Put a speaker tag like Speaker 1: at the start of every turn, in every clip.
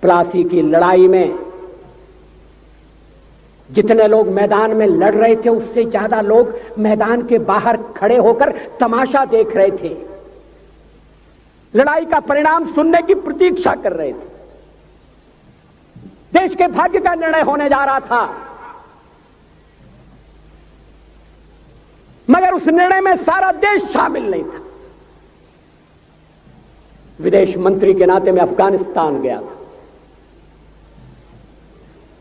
Speaker 1: प्लासी की लड़ाई में जितने लोग मैदान में लड़ रहे थे उससे ज्यादा लोग मैदान के बाहर खड़े होकर तमाशा देख रहे थे, लड़ाई का परिणाम सुनने की प्रतीक्षा कर रहे थे। देश के भाग्य का निर्णय होने जा रहा था, मगर उस निर्णय में सारा देश शामिल नहीं था। विदेश मंत्री के नाते मैं अफगानिस्तान गया था।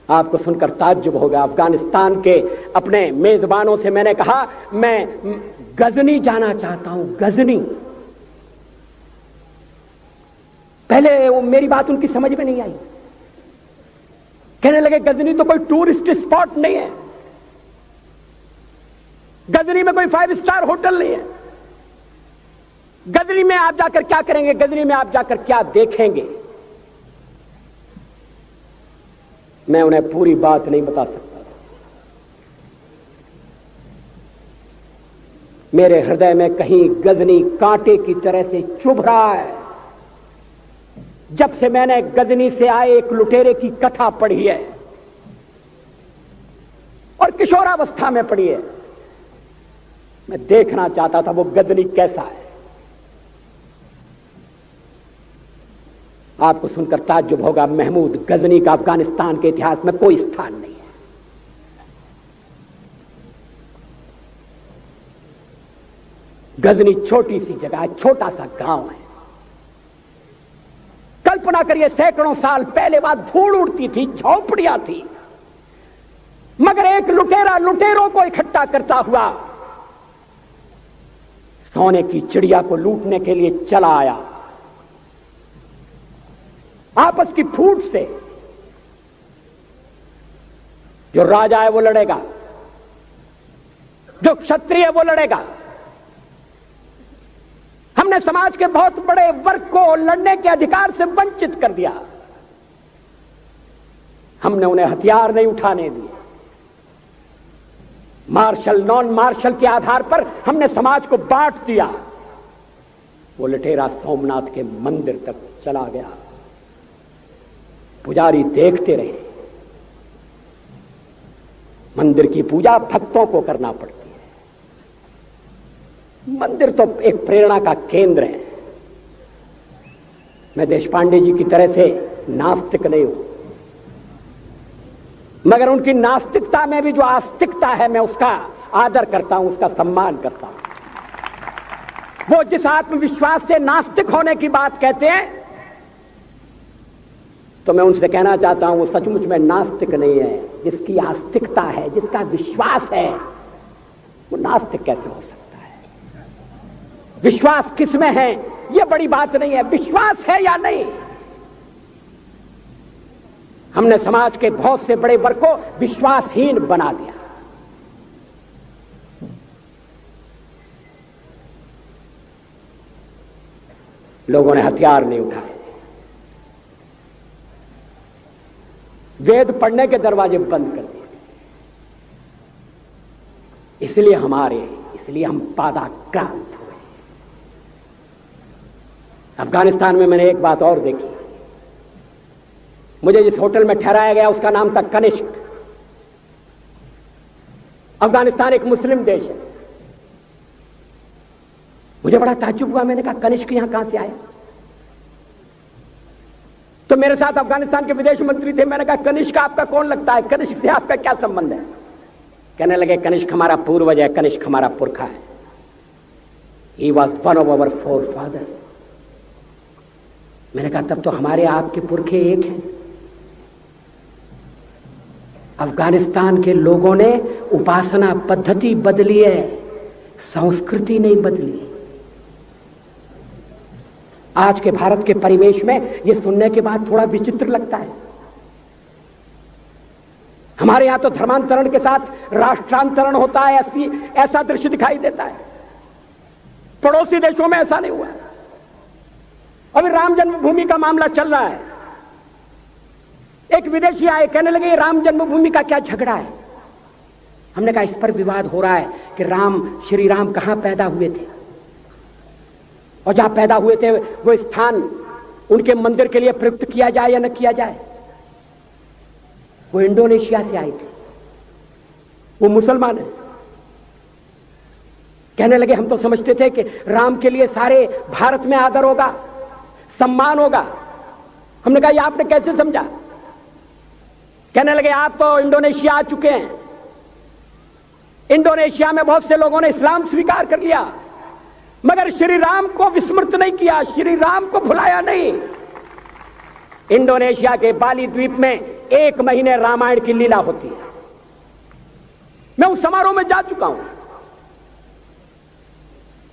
Speaker 1: आपको सुनकर ताज्जुब होगा, अफगानिस्तान के अपने मेजबानों से मैंने कहा मैं गजनी जाना चाहता हूं, गजनी। पहले वो मेरी बात उनकी समझ में नहीं आई, कहने लगे गजनी तो कोई टूरिस्ट स्पॉट नहीं है, गजनी में कोई 5 स्टार होटल नहीं है, गजनी में आप जाकर क्या करेंगे, गजनी में आप जाकर क्या देखेंगे। मैं उन्हें पूरी बात नहीं बता सकता था। मेरे हृदय में कहीं गजनी कांटे की तरह से चुभ रहा है। जब से मैंने गजनी से आए एक लुटेरे की कथा पढ़ी है और किशोरावस्था में पढ़ी है, मैं देखना चाहता था वो गजनी कैसा है। आपको सुनकर ताज्जुब होगा, महमूद गजनी का अफगानिस्तान के इतिहास में कोई स्थान नहीं है। गजनी छोटी सी जगह है, छोटा सा गांव है। कल्पना करिए सैकड़ों साल पहले वहां धूल उड़ती थी, झोंपड़ियां थी, मगर एक लुटेरा लुटेरों को इकट्ठा करता हुआ सोने की चिड़िया को लूटने के लिए चला आया। आपस की फूट से जो राजा है वो लड़ेगा, जो क्षत्रिय है वो लड़ेगा। हमने समाज के बहुत बड़े वर्ग को लड़ने के अधिकार से वंचित कर दिया। हमने उन्हें हथियार नहीं उठाने दिए। मार्शल नॉन मार्शल के आधार पर हमने समाज को बांट दिया। वो लुटेरा सोमनाथ के मंदिर तक चला गया। पुजारी देखते रहे। मंदिर की पूजा भक्तों को करना पड़ती है। मंदिर तो एक प्रेरणा का केंद्र है। मैं देशपांडे जी की तरह से नास्तिक नहीं हूं, मगर उनकी नास्तिकता में भी जो आस्तिकता है मैं उसका आदर करता हूं, उसका सम्मान करता हूं। वो जिस आत्मविश्वास से नास्तिक होने की बात कहते हैं, तो मैं उनसे कहना चाहता हूं वो सचमुच में नास्तिक नहीं है। जिसकी आस्तिकता है, जिसका विश्वास है, वो नास्तिक कैसे हो सकता है? विश्वास किसमें है ये बड़ी बात नहीं है, विश्वास है या नहीं। हमने समाज के बहुत से बड़े वर्ग को विश्वासहीन बना दिया। लोगों ने हथियार नहीं उठाए, वेद पढ़ने के दरवाजे बंद कर दिए। इसलिए हम पादाक्रांत हुए। अफगानिस्तान में मैंने एक बात और देखी। मुझे जिस होटल में ठहराया गया उसका नाम था कनिष्क। अफगानिस्तान एक मुस्लिम देश है। मुझे बड़ा ताज्जुब हुआ। मैंने कहा कनिष्क यहां कहां से आया? तो मेरे साथ अफगानिस्तान के विदेश मंत्री थे। मैंने कहा कनिष्क आपका कौन लगता है? कनिष्क से आपका क्या संबंध है? कहने लगे कनिष्क हमारा पूर्वज है, कनिष्क हमारा पुरखा है। He was one of our forefathers। मैंने कहा तब तो हमारे आपके पुरखे एक हैं। अफगानिस्तान के लोगों ने उपासना पद्धति बदली है, संस्कृति नहीं बदली। आज के भारत के परिवेश में यह सुनने के बाद थोड़ा विचित्र लगता है। हमारे यहां तो धर्मांतरण के साथ राष्ट्रांतरण होता है, ऐसा दृश्य दिखाई देता है। पड़ोसी देशों में ऐसा नहीं हुआ। अभी राम जन्मभूमि का मामला चल रहा है। एक विदेशी आए, कहने लगे राम जन्मभूमि का क्या झगड़ा है? हमने कहा इस पर विवाद हो रहा है कि श्री राम कहां पैदा हुए थे, और जहां पैदा हुए थे वो स्थान उनके मंदिर के लिए प्रयुक्त किया जाए या न किया जाए। वो इंडोनेशिया से आए थे, वो मुसलमान है। कहने लगे हम तो समझते थे कि राम के लिए सारे भारत में आदर होगा, सम्मान होगा। हमने कहा ये आपने कैसे समझा? कहने लगे आप तो इंडोनेशिया आ चुके हैं, इंडोनेशिया में बहुत से लोगों ने इस्लाम स्वीकार कर लिया, मगर श्री राम को विस्मृत नहीं किया, श्री राम को भुलाया नहीं। इंडोनेशिया के बाली द्वीप में 1 महीने रामायण की लीला होती है। मैं उस समारोह में जा चुका हूं।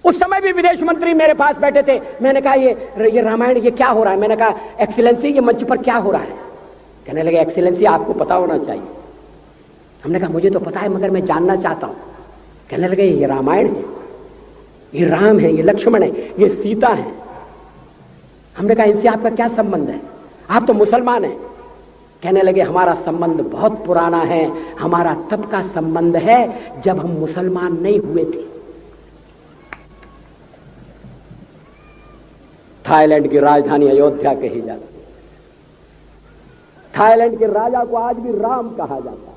Speaker 1: उस समय भी विदेश मंत्री मेरे पास बैठे थे। मैंने कहा ये रामायण ये क्या हो रहा है? मैंने कहा एक्सीलेंसी ये मंच पर क्या हो रहा है? कहने लगे एक्सीलेंसी आपको पता होना चाहिए। हमने कहा मुझे तो पता है मगर मैं जानना चाहता हूं। कहने लगे ये रामायण है, ये राम है, ये लक्ष्मण है, ये सीता है। हमने कहा इनसे आपका क्या संबंध है? आप तो मुसलमान हैं। कहने लगे हमारा संबंध बहुत पुराना है, हमारा तब का संबंध है जब हम मुसलमान नहीं हुए थे। थाईलैंड की राजधानी अयोध्या कही जाती है। थाईलैंड के राजा को आज भी राम कहा जाता है।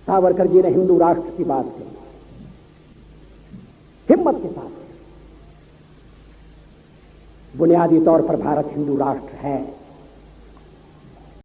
Speaker 1: सावरकर जी ने हिंदू राष्ट्र की बात कही, हिम्मत के साथ। बुनियादी तौर पर भारत हिंदू राष्ट्र है।